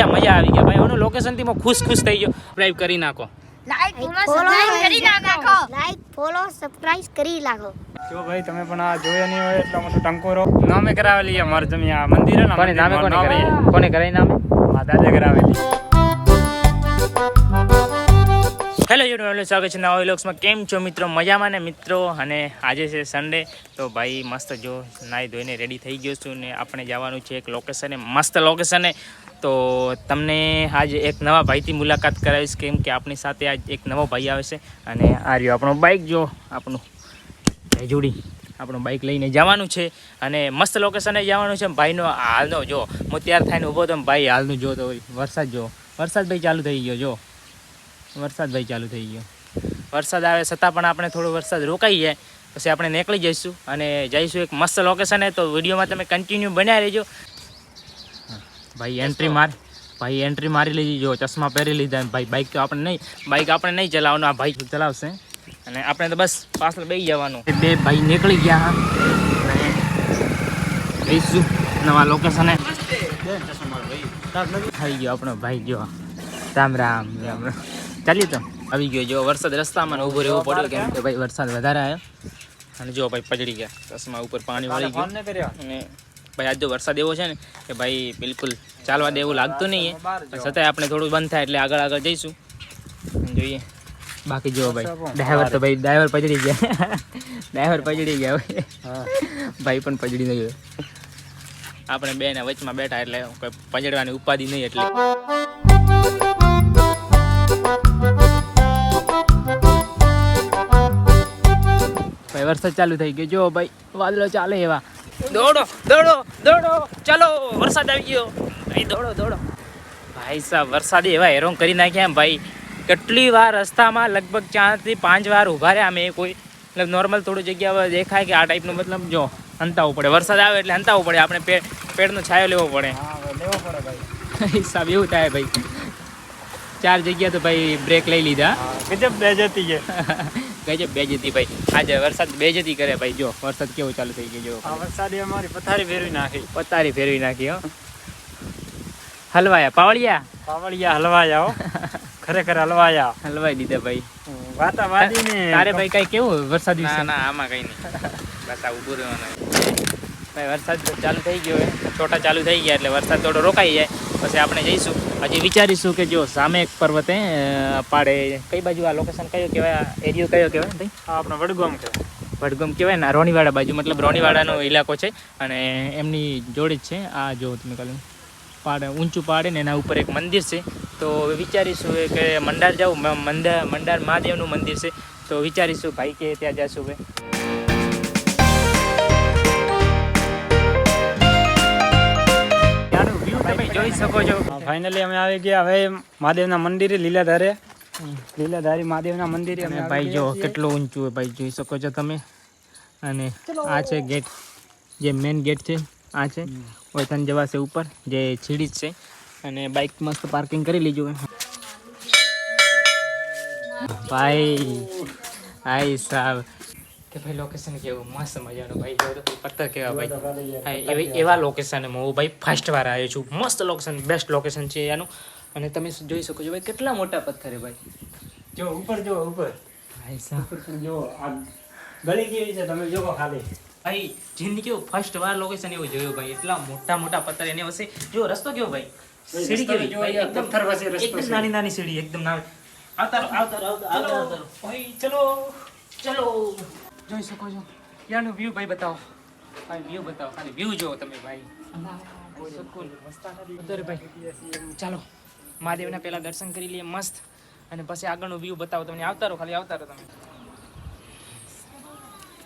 મજા આવી ગયા ભાઈ. ઓનું લોકેશન થી ખુશ થઈ ગયો. સબસ્ક્રાઇબ કરી નાખો. લાઈક ફોલો સબસ્ક્રાઇબ કરી નાખો. જો ભાઈ તમે પણ આ જોયા નહીં હોય એટલા મોટો ટંકોરો નામે કરાવેલી અમાર જમીન મંદિર ને કોને નામે કોને કરાવી નામે દાદા કરાવેલી. હેલો યુટ્યુબ સ્વાગત છે નવા વ્લોગ્સમાં. કેમ છો મિત્રો? મજામાં ને મિત્રો? અને આજે છે સન્ડે તો ભાઈ મસ્ત જો નાહી ધોઈને રેડી થઈ ગયો છું ને આપણે જવાનું છે એક લોકેશને, મસ્ત લોકેશને. તો તમને આજે એક નવા ભાઈથી મુલાકાત કરાવીશ કેમ કે આપણી સાથે આજ એક નવો ભાઈ આવે છે. અને આ રહ્યો આપણો બાઇક, જો આપણું જોડી આપણું બાઇક લઈને જવાનું છે અને મસ્ત લોકેશને જવાનું છે. ભાઈનો હાલનો જો હું તૈયાર થઈને ઊભો તો ભાઈ હાલનું જો તો વરસાદ જો વરસાદ ભાઈ ચાલુ થઈ ગયો. જો વરસાદ ભાઈ ચાલુ થઈ ગયો. વરસાદ આવે છતાં પણ આપણે થોડો વરસાદ રોકાઈ જાય પછી આપણે નીકળી જઈશું અને જઈશું એક મસ્ત લોકેશને. તો વિડીયોમાં તમે કન્ટિન્યુ બન્યા રહેજો. ભાઈ એન્ટ્રી મારી લીધી. જો ચશ્મા પહેરી લીધા. ભાઈ બાઇક આપણે નહીં ચલાવવાનું, આ ભાઈ ચલાવશે અને આપણે તો બસ પાછળ બેસી જવાનું. બે ભાઈ નીકળી ગયા અને જઈશું નવા લોકેશને. થઈ ગયો આપણો ભાઈ. જો રામ રામ રામ રામ. ચાલી તો આવી ગયો. જો વરસાદ રસ્તામાં ઊભો રહેવું પડ્યું કેમ કે ભાઈ વરસાદ વધારે આવ્યો અને જો ભાઈ પજડી ગયા. ચશ્મા ઉપર પાણી વળી ગયું અને ભાઈ આજ જો વરસાદ એવો છે ને કે ભાઈ બિલકુલ ચાલવા દે એવું લાગતું નહીં. છતાંય આપણે થોડું બંધ થાય એટલે આગળ જઈશું જોઈએ. બાકી જો ભાઈ ડ્રાઈવર પજડી ગયા. ડ્રાઈવર પજડી ગયા ભાઈ પણ પજડી નહીં ગયો. આપણે બે ને વચમાં બેઠા એટલે કોઈ પજડવાની ઉપાધિ નહીં. એટલે ભાઈ વરસાદ ચાલુ થઈ ગયો. જો ભાઈ વાદળો ચાલે એવા. દોડો ચાલો, વરસાદ આવી ગયો ભાઈ. દોડો ભાઈ સાહેબ. વરસાદે એવા હેરાન કરી નાખ્યા એમ ભાઈ. કેટલી વાર રસ્તામાં લગભગ 4 થી 5 વાર ઉભા રહ્યા અમે. કોઈ મતલબ નોર્મલ થોડું જગ્યા દેખાય કે આ ટાઈપનું મતલબ જો હંતાવવું પડે. વરસાદ આવે એટલે હંતાવવું પડે. આપણે પેડનો છાયો લેવો પડે. ભાઈ સાહેબ એવું થાય ભાઈ. 4 જગ્યા તો ભાઈ બ્રેક લઈ લીધા. ગજબ બેજતી છે. ગજબ બેજતી ભાઈ. આજે વરસાદ બેજતી કરે ભાઈ. જો વરસાદ કેવો ચાલુ થઈ ગયો. જો વરસાદે અમારી પથારી ફેરવી નાખી હો. હલવાયા પાવળિયા હલવાયા ખરેખર હલવાઈ દીધા ભાઈ. વાતાવાદી ને તારે ભાઈ કઈ કેવું વરસાદ વિશે? ના આમાં કઈ નહીં. બતા ઉભું રહેવાનું ભાઈ. વરસાદ ચાલુ થઈ ગયો. છોટા ચાલુ થઈ ગયા એટલે વરસાદ થોડો રોકાઈ જાય પછી આપણે જઈશું. હજી વિચારીશું કે જો સામે એક પર્વત પાડે. કઈ બાજુ આ લોકેશન કયો કહેવાય? એરિયો કયો કહેવાય ભાઈ? આપણે વડગામ કહેવાય ને. રોણીવાડા બાજુ મતલબ રોણીવાડાનો ઇલાકો છે અને એમની જોડે જ છે. આ જો તમે કહ્યું પાડે ઊંચું પાડે ને એના ઉપર એક મંદિર છે. તો વિચારીશું કે મંડાર જાઉં. મંડાર મહાદેવનું મંદિર છે તો વિચારીશું ભાઈ કે ત્યાં જઈશું ભાઈ. તમે જોઈ શકો છો ફાઇનલી અમે આવી ગયા હવે મહાદેવના મંદિરે. લીલાધારી મહાદેવના મંદિરે અને ભાઈ જો કેટલું ઊંચું હોય ભાઈ જોઈ શકો છો તમે. અને આ છે ગેટ, જે મેન ગેટ છે આ છે. ઓયથન જવાશે ઉપર જે સીડી જ છે અને બાઇક મસ્ત પાર્કિંગ કરી લીધું ભાઈ સાહેબ. કે ભાઈ લોકેશન કેવું મસ્ત મજાનું ભાઈ. જો પથ્થર કેવા ભાઈ. એવા લોકેશન હું ભાઈ ફર્સ્ટ વાર આવ્યો છું. મસ્ત લોકેશન, બેસ્ટ લોકેશન છે એનું. અને તમે જોઈ શકો છો ભાઈ કેટલા મોટા પથ્થર ભાઈ. જો ઉપર ભાઈ સાહેબ જો આ ગળી કેવી છે તમે જો ખાલી. ભાઈ જિંદગી ફર્સ્ટ વાર લોકેશન એવું જોયું ભાઈ. એટલા મોટા પથ્થર એને વસે. જો રસ્તો કેવો ભાઈ. સીડી કેવી ભાઈ. એકદમ નાની સીડી એકદમ નાની. આવતારો ભાઈ. ચલો જોઈ શકો છો ત્યાંનું વ્યૂ ભાઈ. બતાવો ભાઈ વ્યૂ બતાવો. ખાલી વ્યૂ જો તમે ભાઈ. ચાલો મહાદેવના પહેલા દર્શન કરી લઈએ મસ્ત અને પછી આગળનું વ્યૂ બતાવો તમને. આવતારો તમે.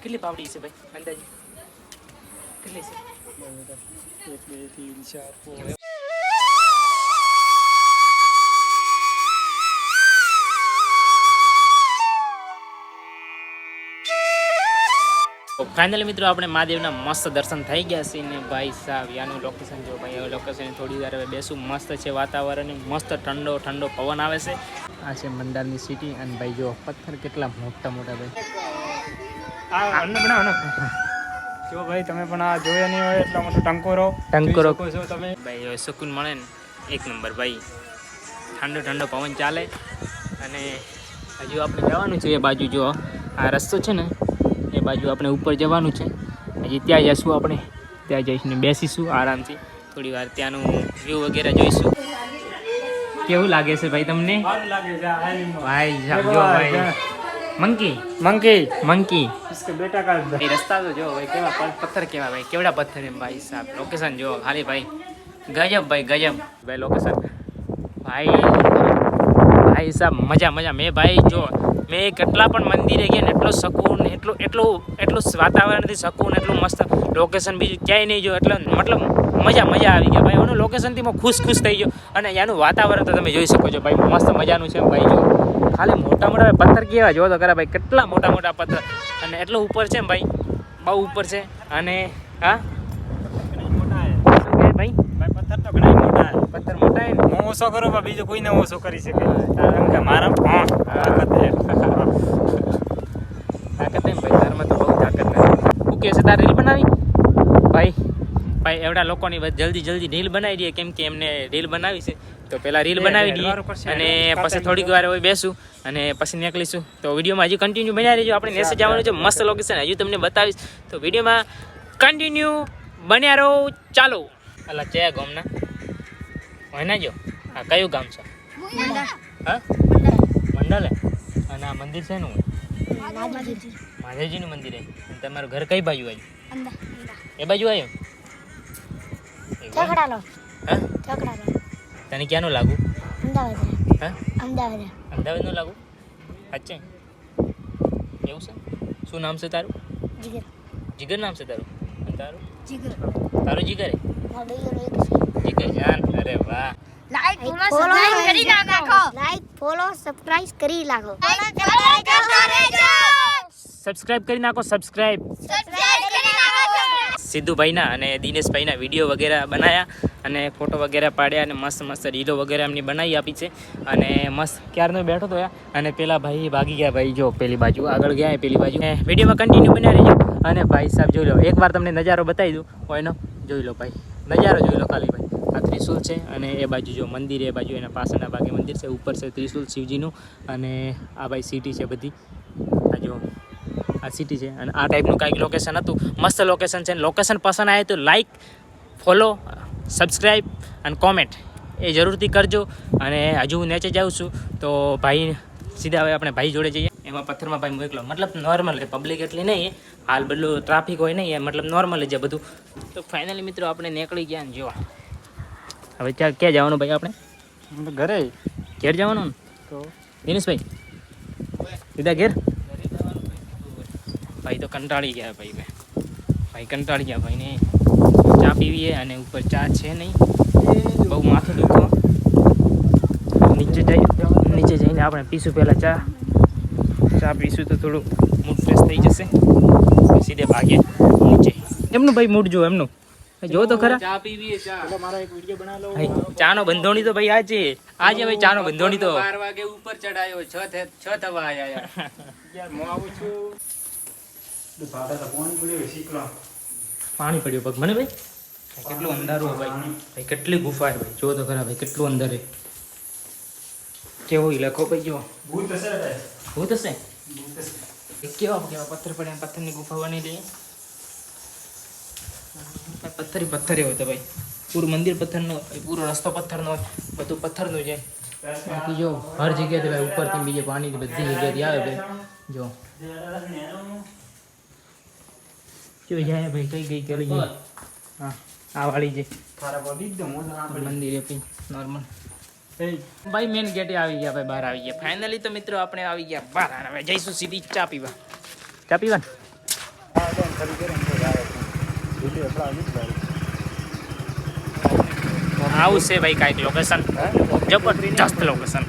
કેટલી પાવડી છે ભાઈ અંદાજે? કેટલી છે? 1 2 3 4 5. ફાઇનલી મિત્રો આપણે મહાદેવના મસ્ત દર્શન થઈ ગયા છે ને ભાઈ સાહેબ યાનું લોકેશન જો ભાઈ. હવે લોકેશન થોડી વાર હવે બેસું. મસ્ત છે વાતાવરણ, મસ્ત ઠંડો પવન આવે છે. આ છે મંડારની સિટી અને ભાઈ જો પથ્થર કેટલા મોટા ભાઈ. જો ભાઈ તમે પણ આ જોયા નહીં હોય એટલા મોટો ટંકોરો છો તમે ભાઈ. સુકૂન મળે ને એક નંબર ભાઈ, ઠંડો ઠંડો પવન ચાલે. અને હજુ આપણે જવાનું છે એ બાજુ. જો આ રસ્તો છે ને એ બાજુ આપણે ઉપર જવાનું છે. હજી ત્યાં જઈશું આપણે, ત્યાં જઈશું બેસીશું આરામથી થોડી વાર, ત્યાંનું વ્યૂ વગેરે જોઈશું. કેવું લાગે છે ભાઈ તમને? સારું લાગે છે આ હાલીમાં. ભાઈ સમજો ભાઈ, મંકી મંકી મંકી इसके बेटा का એ રસ્તા તો જો ભાઈ, કેવા પથ્થર કેવા ભાઈ, કેવડા પથ્થર એમ ભાઈ સાહેબ. લોકેશન જો ખાલી ભાઈ, ગજબ ભાઈ ગજબ ભાઈ લોકેશન ભાઈ. ભાઈ સાહેબ મજા મજા. મેં ભાઈ જો મેં કેટલા પણ મંદિરે ગયા ને એટલો શકૂન, એટલું વાતાવરણથી શકૂન, એટલું મસ્ત લોકેશન બીજું ક્યાંય નહીં જો. એટલે મતલબ મજા આવી ગયા ભાઈ. એનું લોકેશનથી હું ખુશ થઈ ગયો. અને એનું વાતાવરણ તો તમે જોઈ શકો છો ભાઈ, મસ્ત મજાનું છે ભાઈ. જો ખાલી મોટા પથ્થર કેવા જો તો ખરા ભાઈ, કેટલા મોટા પથ્થર. અને એટલો ઉપર છે ભાઈ, બહુ ઉપર છે. અને હા મોટા હે શું કહે ભાઈ? ભાઈ પથ્થર તો ઘણા મોટા હે. પથ્થર મોટા હે ને? હું ઓછો કરો પણ બીજો કોઈને ઓછો કરી શકે. કારણ કે મારા તાકાત હે. તાકાત એમ ભાઈ, તારમાં તો બહુ તાકાત નથી. શું કહે છે તારે રીલ બનાવી ભાઈ? ભાઈ એવડા લોકોની જલ્દી રીલ બનાવી દઈએ, કેમ કે એમને રીલ બનાવી છે. તો પહેલાં રીલ બનાવી દઈએ અને પછી થોડીક વાર હવે બેસું અને પછી નીકળીશું. તો વિડીયોમાં હજી કન્ટિન્યુ બન્યા રહેજો. આપણે નેસે જવાનું છે, મસ્ત લોકેશન હજુ તમને બતાવીશ. તો વિડીયોમાં કન્ટિન્યુ બન્યા રહો. ચાલો. અલા ચયા ગામના હોય ના જો. હા કયું ગામ છે? હા મંડળ. અને આ મંદિર છે નું? મહાદેવજીનું મંદિર. અને તમારું ઘર કઈ બાજુ આવ્યું? એ બાજુ આવ્યું? ઠકડાલો હા ઠકડાલો તને ક્યાંનું લાગુ? અમદાવાદ હા અમદાવાદ અમદાવાદનું લાગુ? અચ્છા એવું છે. શું નામ છે તારું? જીગર જીગર નામ છે તારું? અને તારું? જીગર તારું જીગર હે? મારો એક છે. જીગર જાન. અરે વાહ. લાઈક ફોલો સબસ્ક્રાઇબ કરી નાખો. સબસ્ક્રાઇબ કરી નાખો. સબસ્ક્રાઇબ સિદ્ધુભાઈના અને દિનેશભાઈના વિડીયો વગેરે બનાવ્યા અને ફોટો વગેરે પાડ્યા અને મસ્ત રીલો વગેરે એમની બનાવી આપી છે. અને મસ્ત ક્યારનો બેઠો તો અને પેલા ભાઈ ભાગી ગયા ભાઈ. જો પેલી બાજુ આગળ ગયા, પેલી બાજુ. વિડીયોમાં કન્ટિન્યુ બન્યા રહેજો. અને ભાઈ સાહેબ જોઈ લો, એકવાર તમને નજારો બતાવી દઉં એનો. જોઈ લો ભાઈ, નજારો જોઈ લો ખાલી ભાઈ. આ ત્રિશુલ છે અને એ બાજુ જો મંદિર, એ બાજુ એના પાછળના ભાગે મંદિર છે, ઉપર છે ત્રિશુલ શિવજીનું. અને આ ભાઈ સિટી છે બધી. આ જો આ સિટી છે. અને આ ટાઈપનું કાંઈક લોકેશન હતું, મસ્ત લોકેશન છે. લોકેશન પસંદ આવે તો લાઈક, ફોલો, સબસ્ક્રાઈબ અને કોમેન્ટ એ જરૂરથી કરજો. અને હજુ હું નીચે જાઉં છું તો ભાઈ સીધા હવે આપણે ભાઈ જોડે જઈએ. એમાં પથ્થરમાં ભાઈ મોકલો, મતલબ નોર્મલ છે, પબ્લિક એટલી નહીં હાલ, બધું ટ્રાફિક હોય નહીં, મતલબ નોર્મલ છે બધું. તો ફાઇનલી મિત્રો આપણે નીકળી ગયા ને જો હવે ક્યાં જવાનું ભાઈ? આપણે ઘરે ઘેર જવાનું ને? તો દિનેશભાઈ સીધા ઘેર? ભાઈ તો કંટાળી ગયા ભાઈ કંટાળી ગયા ભાઈને. ચા પીવીએ અને ઉપર ચા છે નહીં, બહુ માથું દુખો. નીચે જઈને આપણે પીશું પહેલાં ચા પીશું તો થોડું મૂડ ફ્રેશ થઈ જશે. સીધે ભાગીએ નીચે. એમનું ભાઈ મૂડ જો એમનું જો તો ખરા. ચા પીવી. ચા મારો એક વિડિયો બના લો. ચાનો બંધોણી તો ભાઈ આજે ભાઈ ચાનો બંધોણી તો 12 વાગે ઉપર ચડાયો, 6 થવા આયા યાર. હું આવું છું. પાણી પડ્યું પગ મને ભાઈ. કેટલું અંધારું હોય ભાઈ, કેટલી ગુફા છે ભાઈ. જો તો ખરા ભાઈ કેટલું અંદર છે. કેવું લખો ભાઈ જો ભૂત હશે ભાઈ. ભૂત હશે. કેવા પથ્થર પડ્યા, પથ્થરની ગુફા બની રહી. પથ્થર હોય તો ભાઈ પૂરું મંદિર પથ્થરનું હોય, પૂરો રસ્તો પથ્થરનો હોય, બધું પથ્થરનું છે. બાકી જો હર જગ્યાએ ભાઈ ઉપરથી બીજે પાણી બધી જગ્યાએથી આવે ભાઈ. જો જાય ભાઈ કઈ કરી જાય. હા આ વાળી છે મંદિર આપી નોર્મલ. ભાઈ મેન ગેટે આવી ગયા ભાઈ, બહાર આવી ગયા ફાઇનલી. તો મિત્રો આપણે આવી ગયા બહાર. હવે જઈશું સીધી ચા પીવા. આવું છે ભાઈ કાંઈક લોકેશન, જબરજસ્ત લોકેશન.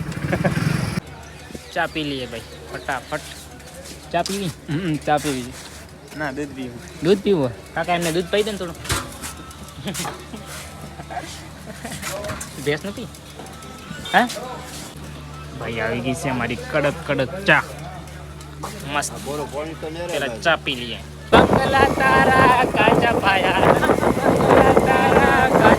ચા પી લઈએ ભાઈ ફટાફટ. ચા પીવી? ચા પીવી ના દૂધ પીવું. દૂધ પીવું? કાકા એમને દૂધ પાઈ દે ને થોડું. ભેંસ નથી હા ભાઈ? આવી ગઈ છે અમારી કડક ચા મસ્ત. પેલા ચા પી લઈએ. બંગલા તારા કાચા પાયા, બંગલા તારા